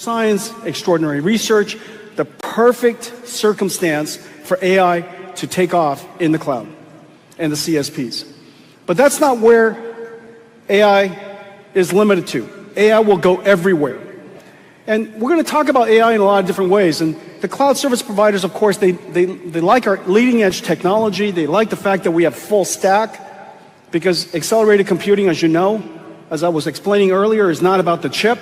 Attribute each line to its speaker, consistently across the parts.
Speaker 1: science, extraordinary research, the perfect circumstance for AI to take off in the cloud and the CSPs. But that's not where AI is limited to. AI will go everywhere. And we're going to talk about AI in a lot of different ways. And the cloud service providers, of course, they like our leading edge technology. They like the fact that we have full stack, because accelerated computing, as you know, as I was explaining earlier, is not about the chip.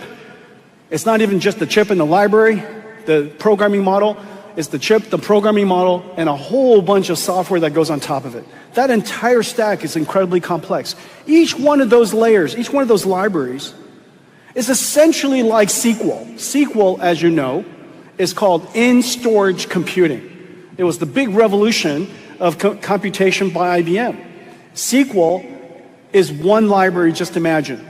Speaker 1: It's not even just the chip in the library, the programming model. It's the chip, the programming model, and a whole bunch of software that goes on top of it. That entire stack is incredibly complex. Each one of those layers, each one of those libraries is essentially like SQL. SQL, as you know, is called in-storage computing. It was the big revolution of computation by IBM. SQL is one library, just imagine.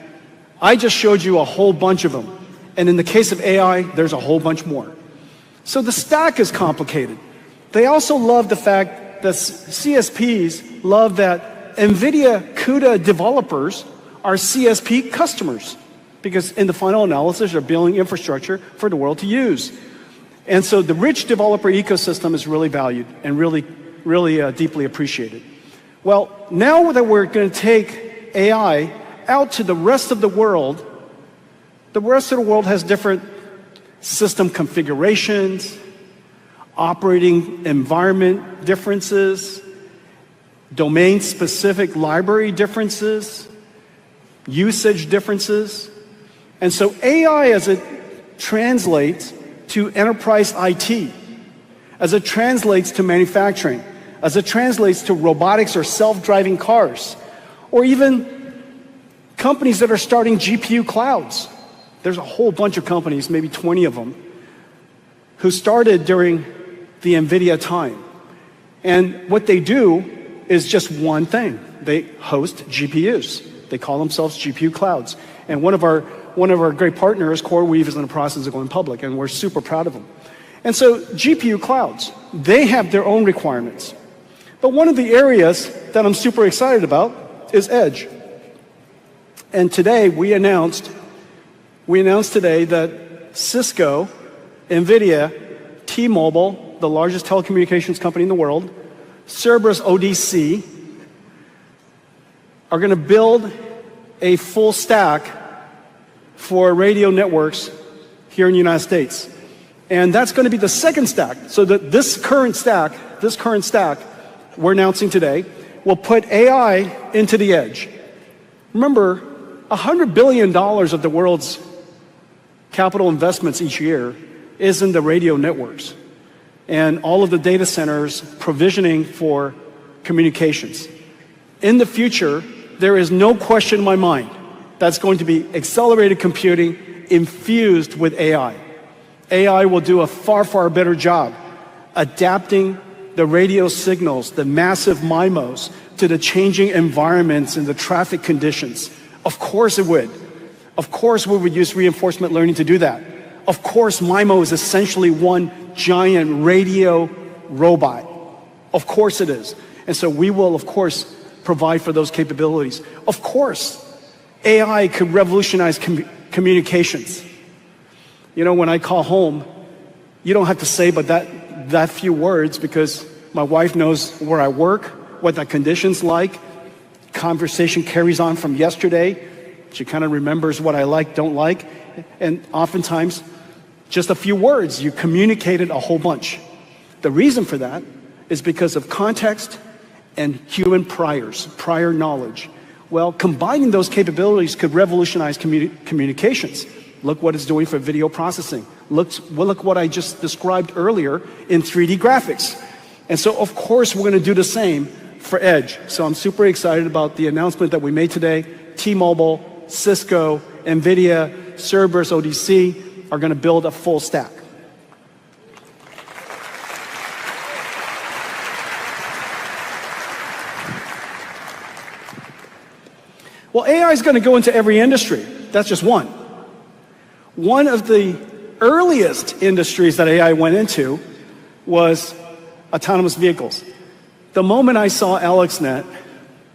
Speaker 1: I just showed you a whole bunch of them. And in the case of AI, there's a whole bunch more. So the stack is complicated. They also love the fact that CSPs love that NVIDIA CUDA developers are CSP customers, because in the final analysis, they're building infrastructure for the world to use. And so the rich developer ecosystem is really valued and really deeply appreciated. Well, now that we're going to take AI out to the rest of the world has different system configurations, operating environment differences, domain-specific library differences, usage differences. And so AI, as it translates to enterprise IT, as it translates to manufacturing, as it translates to robotics or self-driving cars, or even companies that are starting GPU clouds. There's a whole bunch of companies, maybe 20 of them, who started during the NVIDIA time. And what they do is just one thing. They host GPUs. They call themselves GPU clouds. And one of our great partners, CoreWeave, is in the process of going public, and we're super proud of them. And so GPU clouds, they have their own requirements. But one of the areas that I'm super excited about is edge. And today we announced today that Cisco, NVIDIA, T-Mobile, the largest telecommunications company in the world, Cerberus ODC, are going to build a full stack for radio networks here in the United States. And that's going to be the second stack. So that this current stack we're announcing today will put AI into the edge. Remember, $100 billion of the world's capital investments each year is in the radio networks and all of the data centers provisioning for communications. In the future, there is no question in my mind that's going to be accelerated computing infused with AI. AI will do a far, far better job adapting the radio signals, the massive MIMOs, to the changing environments and the traffic conditions. Of course it would. Of course we would use reinforcement learning to do that. Of course MIMO is essentially one giant radio robot. Of course it is. And so we will, of course, provide for those capabilities. Of course, AI could revolutionize communications. You know, when I call home, you don't have to say but that few words, because my wife knows where I work, what the condition's like. Conversation carries on from yesterday. She kind of remembers what I like, don't like. And oftentimes, just a few words, you communicated a whole bunch. The reason for that is because of context and human prior knowledge. Well, combining those capabilities could revolutionize communications. Look what it's doing for video processing. Look what I just described earlier in 3D graphics. And so, of course, we're going to do the same for edge. So I'm super excited about the announcement that we made today. T-Mobile, Cisco, NVIDIA, Cerberus ODC are going to build a full stack. Well, AI is going to go into every industry. That's just one. One of the earliest industries that AI went into was autonomous vehicles. The moment I saw AlexNet,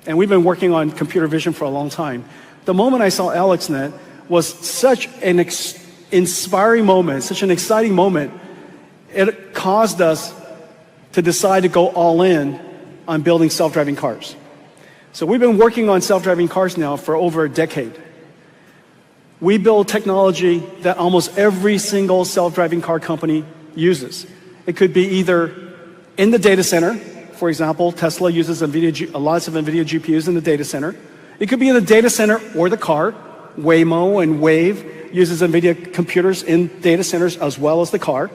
Speaker 1: and we've been working on computer vision for a long time, the moment I saw AlexNet was such an inspiring moment, such an exciting moment, it caused us to decide to go all in on building self-driving cars. So we've been working on self-driving cars now for over a decade. We build technology that almost every single self-driving car company uses. It could be either in the data center. For example, Tesla uses lots of NVIDIA GPUs in the data center. It could be in the data center or the car. Waymo and Wave uses NVIDIA computers in data centers as well as the car.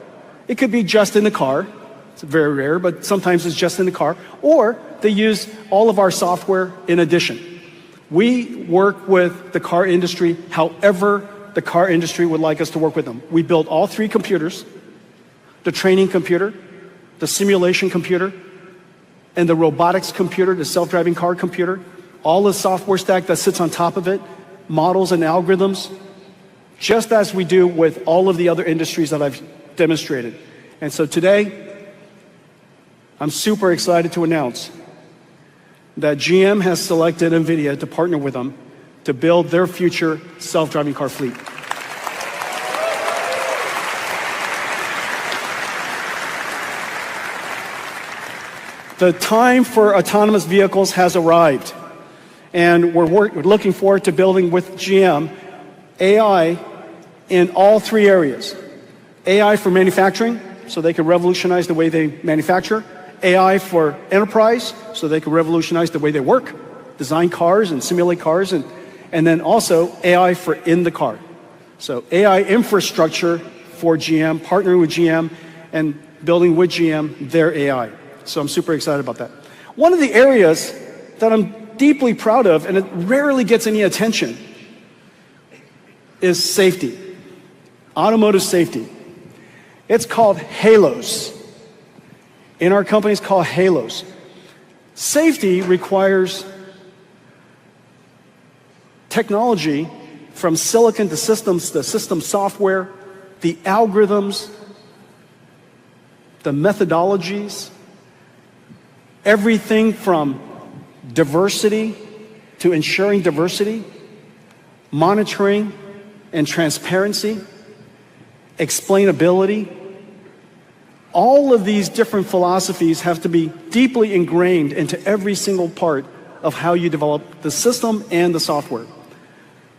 Speaker 1: It could be just in the car. It's very rare, but sometimes it's just in the car. Or they use all of our software in addition. We work with the car industry however the car industry would like us to work with them. We build all three computers, the training computer, the simulation computer, and the robotics computer, the self-driving car computer, all the software stack that sits on top of it, models and algorithms, just as we do with all of the other industries that I've demonstrated. And so today, I'm super excited to announce that GM has selected NVIDIA to partner with them to build their future self-driving car fleet. The time for autonomous vehicles has arrived, and we're looking forward to building with GM AI in all three areas. AI for manufacturing, so they can revolutionize the way they manufacture. AI for enterprise, so they can revolutionize the way they work, design cars and simulate cars, and then also AI for in the car. So AI infrastructure for GM, partnering with GM and building with GM their AI. So I'm super excited about that. One of the areas that I'm deeply proud of, and it rarely gets any attention, is safety, automotive safety. It's called HALOS. In our company, it's called HALOS. Safety requires technology from silicon to systems, the system software, the algorithms, the methodologies, everything from diversity to ensuring diversity, monitoring and transparency, explainability. All of these different philosophies have to be deeply ingrained into every single part of how you develop the system and the software.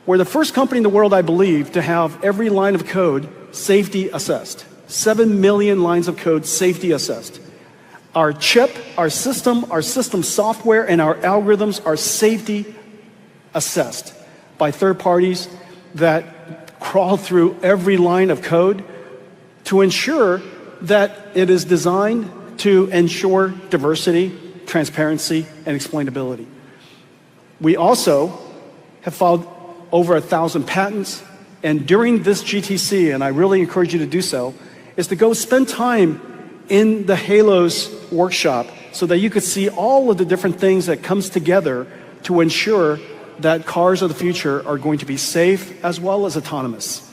Speaker 1: We're the first company in the world, I believe, to have every line of code safety assessed. 7 million lines of code safety assessed. Our chip, our system software, and our algorithms are safety assessed by third parties that crawl through every line of code to ensure that it is designed to ensure diversity, transparency, and explainability. We also have filed over 1,000 patents, and during this GTC, and I really encourage you to do so, is to go spend time in the HALOS workshop so that you could see all of the different things that comes together to ensure that cars of the future are going to be safe as well as autonomous.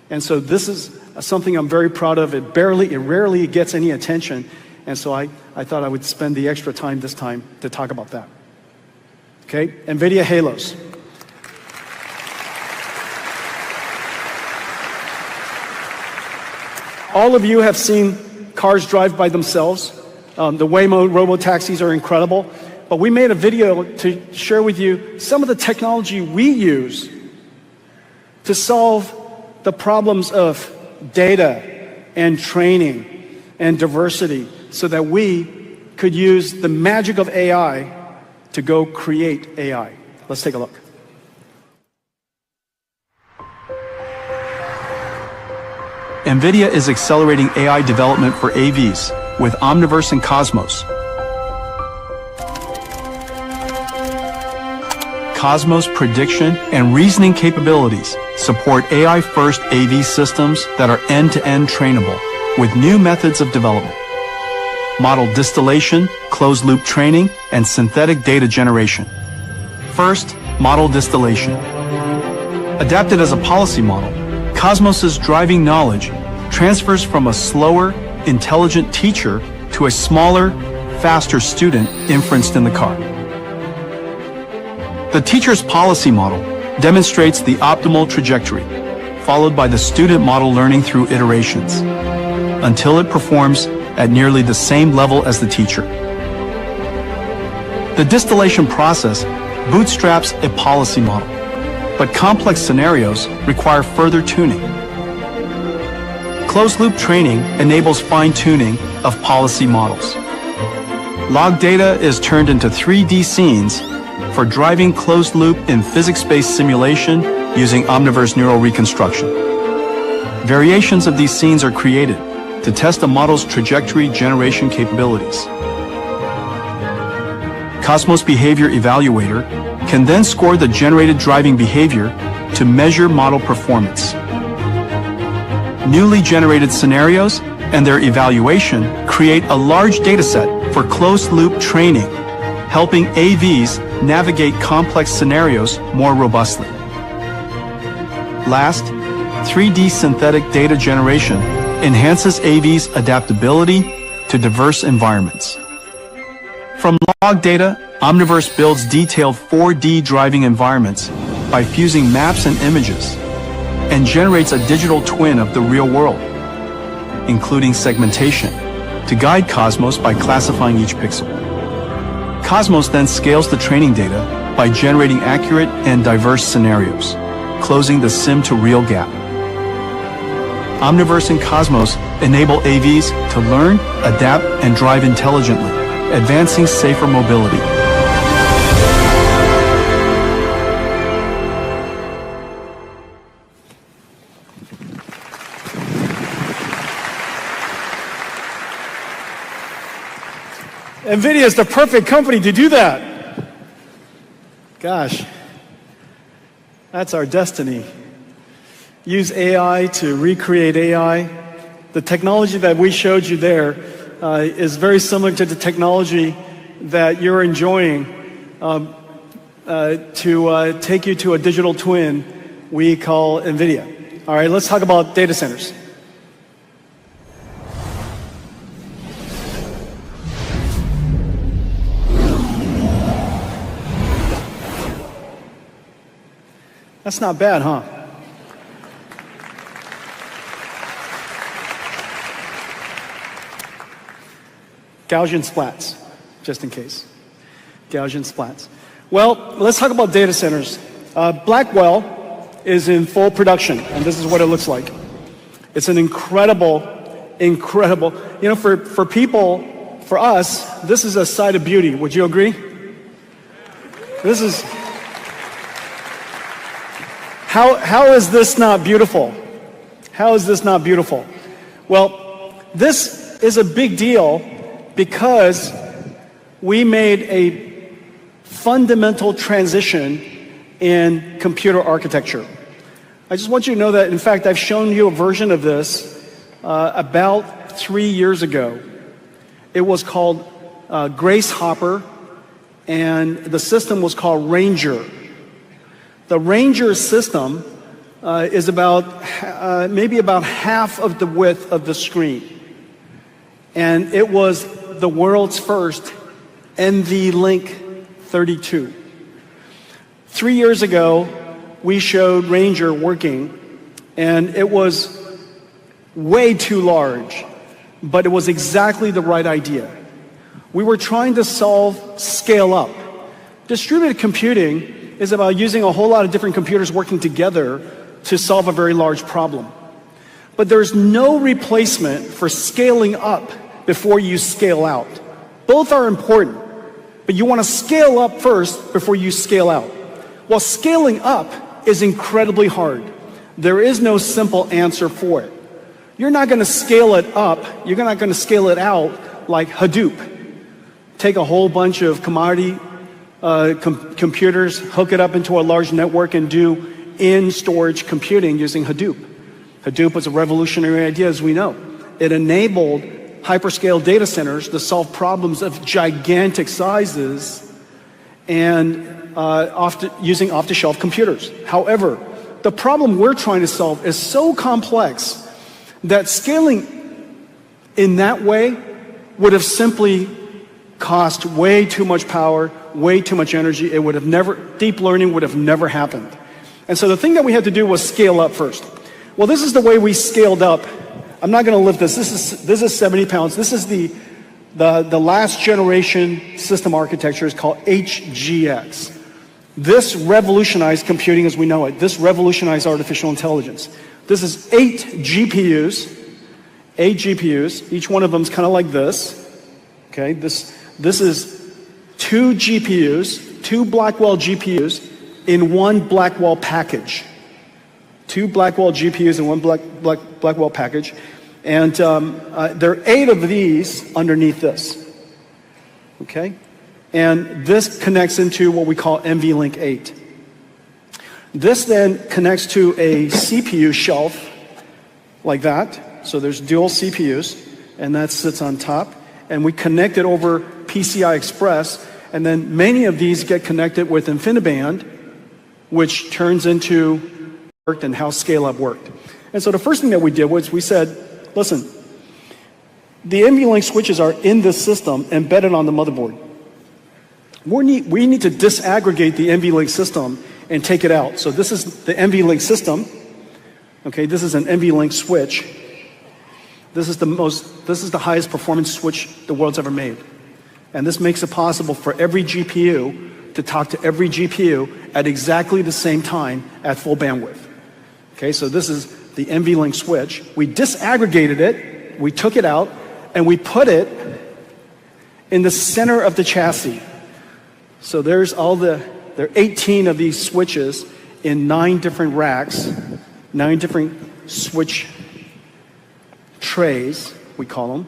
Speaker 1: And so this is something I'm very proud of. It rarely gets any attention. And so I thought I would spend the extra time this time to talk about that. Okay, NVIDIA HALOS. All of you have seen cars drive by themselves. The Waymo robo-taxis are incredible. But we made a video to share with you some of the technology we use to solve the problems of data and training and diversity so that we could use the magic of AI to go create AI. Let's take a look.
Speaker 2: NVIDIA is accelerating AI development for AVs with Omniverse and Cosmos. Cosmos prediction and reasoning capabilities support AI-first AV systems that are end-to-end trainable with new methods of development. Model distillation, closed-loop training, and synthetic data generation. First, model distillation. Adapted as a policy model, Cosmos's driving knowledge transfers from a slower, intelligent teacher to a smaller, faster student inferenced in the car. The teacher's policy model demonstrates the optimal trajectory, followed by the student model learning through iterations, until it performs at nearly the same level as the teacher. The distillation process bootstraps a policy model, but complex scenarios require further tuning. Closed-loop training enables fine-tuning of policy models. Log data is turned into 3D scenes for driving closed-loop in physics-based simulation using Omniverse neural reconstruction. Variations of these scenes are created to test a model's trajectory generation capabilities. Cosmos Behavior Evaluator can then score the generated driving behavior to measure model performance. Newly generated scenarios and their evaluation create a large dataset for closed-loop training, helping AVs navigate complex scenarios more robustly. Last, 3D synthetic data generation enhances AVs' adaptability to diverse environments. From log data, Omniverse builds detailed 4D driving environments by fusing maps and images, and generates a digital twin of the real world, including segmentation, to guide Cosmos by classifying each pixel. Cosmos then scales the training data by generating accurate and diverse scenarios, closing the sim-to-real gap. Omniverse and Cosmos enable AVs to learn, adapt, and drive intelligently, advancing safer mobility.
Speaker 1: NVIDIA is the perfect company to do that. Gosh, that's our destiny. Use AI to recreate AI. The technology that we showed you there is very similar to the technology that you're enjoying to take you to a digital twin we call NVIDIA. All right, let's talk about data centers. That's not bad, huh? Gaussian splats, just in case. Gaussian splats. Well, let's talk about data centers. Blackwell is in full production, and this is what it looks like. It's an incredible, you know, for people, for us, this is a sight of beauty. Would you agree? This is... How is this not beautiful? How is this not beautiful? Well, this is a big deal because we made a fundamental transition in computer architecture. I just want you to know that, in fact, I've shown you a version of this about 3 years ago. It was called Grace Hopper, and the system was called Ranger. The Ranger system is about maybe about half of the width of the screen. And it was the world's first NVLink 32. 3 years ago, we showed Ranger working, and it was way too large, but it was exactly the right idea. We were trying to solve scale up. Distributed computing is about using a whole lot of different computers working together to solve a very large problem. But there's no replacement for scaling up before you scale out. Both are important, but you want to scale up first before you scale out. Well, scaling up is incredibly hard. There is no simple answer for it. You're not going to scale it up, you're not going to scale it out like Hadoop. Take a whole bunch of commodity computers, hook it up into a large network, and do in-storage computing using Hadoop. Hadoop was a revolutionary idea, as we know. It enabled hyperscale data centers to solve problems of gigantic sizes and using off-the-shelf computers. However, the problem we're trying to solve is so complex that scaling in that way would have simply cost way too much power, way too much energy. It would have never, deep learning would have never happened. And so the thing that we had to do was scale up first. Well, this is the way we scaled up. I'm not going to lift this. This is 70 pounds. This is the last generation system architecture is called HGX. This revolutionized computing as we know it. This revolutionized artificial intelligence. This is 8 GPUs. Each one of them is kind of like this. Okay, this is 2 GPUs, 2 Blackwell GPUs in one Blackwell package. 2 Blackwell GPUs in one Blackwell package. And there are 8 of these underneath this. Okay? And this connects into what we call NVLink 8. This then connects to a CPU shelf like that. So there's dual CPUs, and that sits on top. And we connect it over PCI Express, and then many of these get connected with InfiniBand, which turns into and how scale-up worked. And so the first thing that we did was we said, listen, the NVLink switches are in this system embedded on the motherboard. We need to disaggregate the NVLink system and take it out. So this is the NVLink system. Okay, this is an NVLink switch. This is the highest performance switch the world's ever made. And this makes it possible for every GPU to talk to every GPU at exactly the same time at full bandwidth. Okay, so this is the NVLink switch. We disaggregated it, we took it out, and we put it in the center of the chassis. So there are 18 of these switches in 9 different racks, 9 different switch trays, we call them.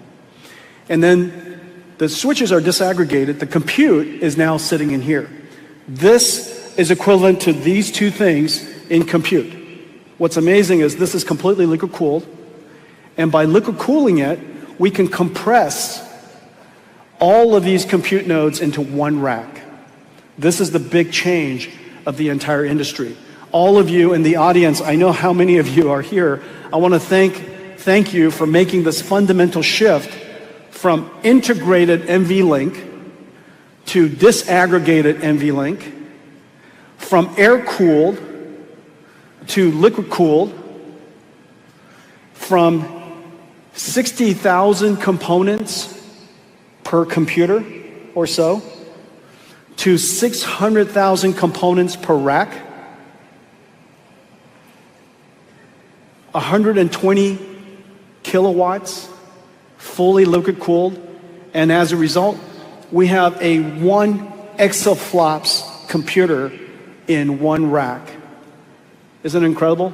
Speaker 1: And then the switches are disaggregated. The compute is now sitting in here. This is equivalent to these 2 things in compute. What's amazing is this is completely liquid cooled. And by liquid cooling it, we can compress all of these compute nodes into one rack. This is the big change of the entire industry. All of you in the audience, I know how many of you are here. I want to thank you for making this fundamental shift from integrated NVLink to disaggregated NVLink, from air-cooled to liquid-cooled, from 60,000 components per computer or so to 600,000 components per rack, 120 kilowatts, fully liquid cooled, and as a result, we have a 1 exaflops computer in one rack. Isn't it incredible?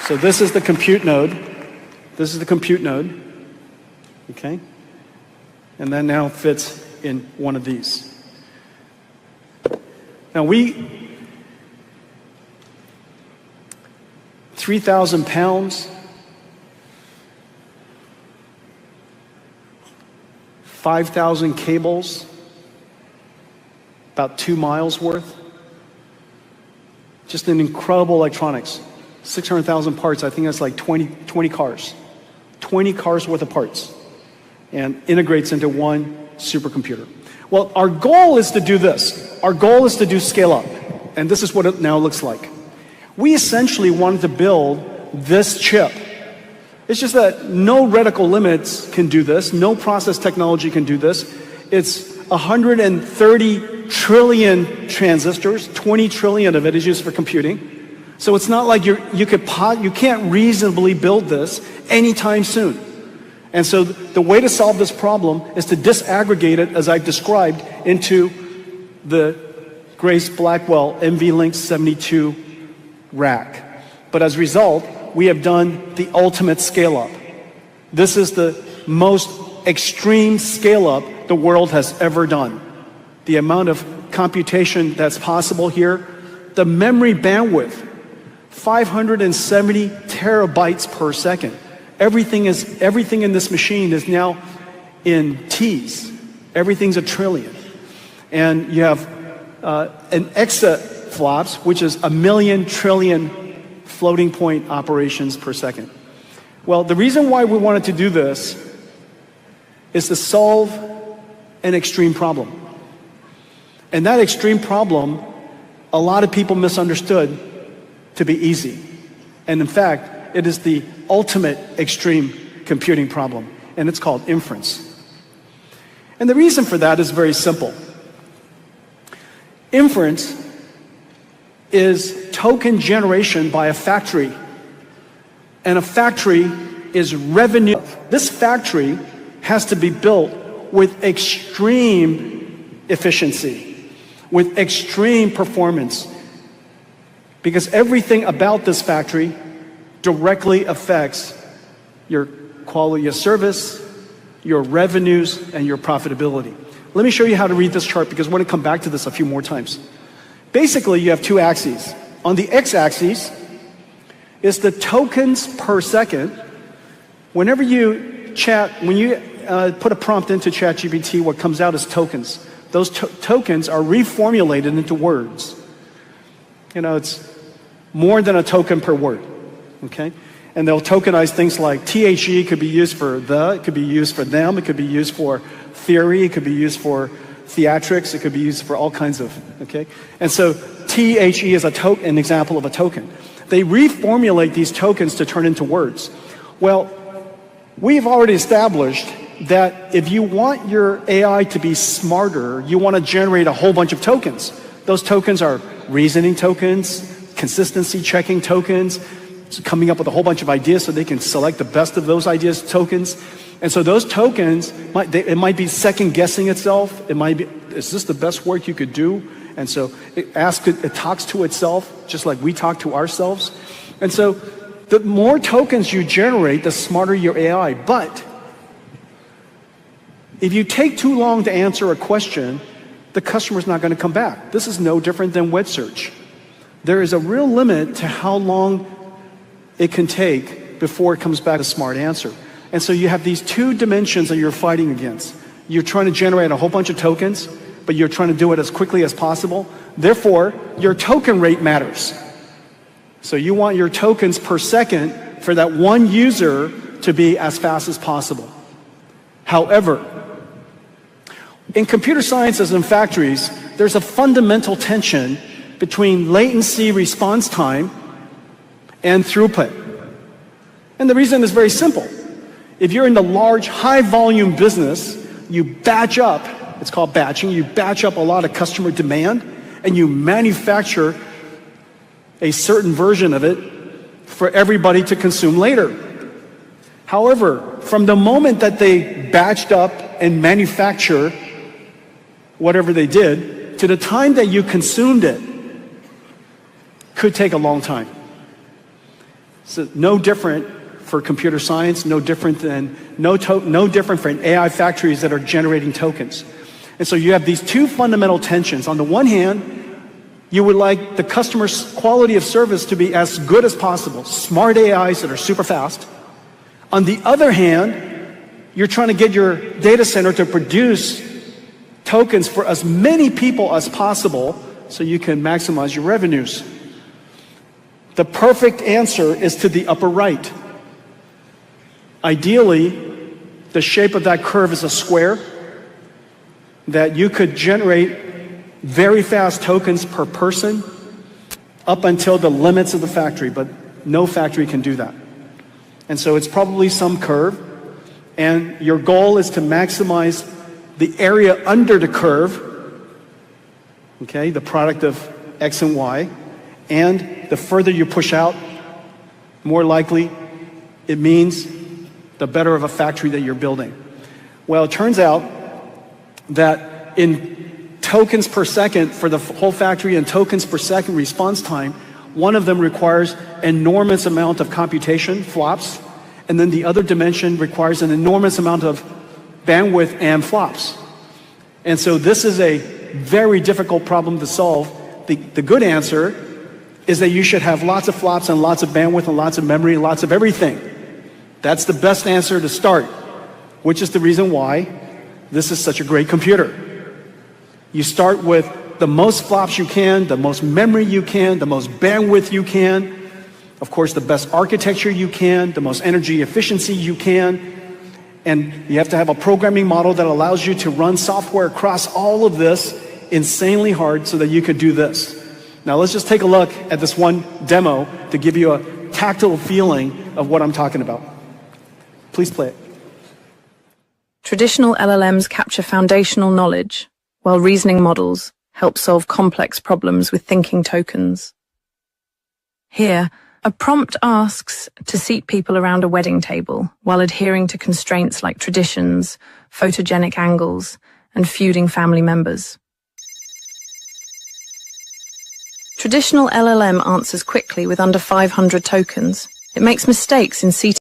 Speaker 1: So this is the compute node. This is the compute node. Okay? And that now fits in one of these. Now 3,000 pounds, 5,000 cables, about 2 miles worth. Just an incredible electronics. 600,000 parts, I think that's like 20 cars. 20 cars worth of parts. And integrates into one supercomputer. Well, our goal is to do this. Our goal is to do scale up. And this is what it now looks like. We essentially wanted to build this chip. It's just that no reticle limits can do this. No process technology can do this. It's 130 trillion transistors. 20 trillion of it is used for computing. So it's not like you can't reasonably build this anytime soon. And so the way to solve this problem is to disaggregate it, as I've described, into the Grace Blackwell NVLink 72 rack. But as a result, we have done the ultimate scale-up. This is the most extreme scale-up the world has ever done. The amount of computation that's possible here, the memory bandwidth, 570 terabytes per second. Everything in this machine is now in T's. Everything's a trillion. And you have an exaflops, which is 1,000,000 trillion floating point operations per second. Well, the reason why we wanted to do this is to solve an extreme problem. And that extreme problem, a lot of people misunderstood to be easy. And in fact, it is the ultimate extreme computing problem, and it's called inference. And the reason for that is very simple. Inference is token generation by a factory, and a factory is revenue. This factory has to be built with extreme efficiency, with extreme performance, because everything about this factory directly affects your quality of service, your revenues, and your profitability. Let me show you how to read this chart, because we're going to come back to this a few more times. Basically, you have two axes. On the x-axis is the tokens per second. Whenever you put a prompt into ChatGPT, what comes out is tokens. Those tokens are reformulated into words. It's more than a token per word, okay? And they'll tokenize things like THE could be used for the, it could be used for them, it could be used for theory, it could be used for theatrics, it could be used for all kinds of, okay? And so THE is an example of a token. They reformulate these tokens to turn into words. Well, we've already established that if you want your AI to be smarter, you want to generate a whole bunch of tokens. Those tokens are reasoning tokens, consistency checking tokens, coming up with a whole bunch of ideas so they can select the best of those ideas tokens. And so those tokens, it might be second guessing itself. It might be, is this the best work you could do? And so it talks to itself just like we talk to ourselves. And so the more tokens you generate, the smarter your AI. But if you take too long to answer a question, the customer's not going to come back. This is no different than web search. There is a real limit to how long it can take before it comes back a smart answer. And so you have these two dimensions that you're fighting against. You're trying to generate a whole bunch of tokens, but you're trying to do it as quickly as possible. Therefore, your token rate matters. So you want your tokens per second for that one user to be as fast as possible. However, in computer sciences and factories, there's a fundamental tension between latency response time and throughput. And the reason is very simple. If you're in the large, high-volume business, you batch up, it's called batching, you batch up a lot of customer demand, and you manufacture a certain version of it for everybody to consume later. However, from the moment that they batched up and manufacture whatever they did, to the time that you consumed it, could take a long time. So no different for computer science, no different for AI factories that are generating tokens. And so you have these two fundamental tensions. On the one hand, you would like the customer's quality of service to be as good as possible, smart AIs that are super fast. On the other hand, you're trying to get your data center to produce tokens for as many people as possible so you can maximize your revenues. The perfect answer is to the upper right. Ideally, the shape of that curve is a square that you could generate very fast tokens per person up until the limits of the factory, but no factory can do that. And so it's probably some curve, and your goal is to maximize the area under the curve, okay, the product of X and Y, and the further you push out, more likely it means the better of a factory that you're building. Well, it turns out that in tokens per second for the whole factory and tokens per second response time, one of them requires enormous amount of computation, flops, and then the other dimension requires an enormous amount of bandwidth and flops. And so this is a very difficult problem to solve. The good answer is that you should have lots of flops and lots of bandwidth and lots of memory and lots of everything. That's the best answer to start, which is the reason why this is such a great computer. You start with the most flops you can, the most memory you can, the most bandwidth you can, of course the best architecture you can, the most energy efficiency you can, and you have to have a programming model that allows you to run software across all of this insanely hard so that you could do this. Now let's just take a look at this one demo to give you a tactile feeling of what I'm talking about. Please play it.
Speaker 3: Traditional LLMs capture foundational knowledge, while reasoning models help solve complex problems with thinking tokens. Here, a prompt asks to seat people around a wedding table while adhering to constraints like traditions, photogenic angles, and feuding family members. Traditional LLM answers quickly with under 500 tokens. It makes mistakes in seating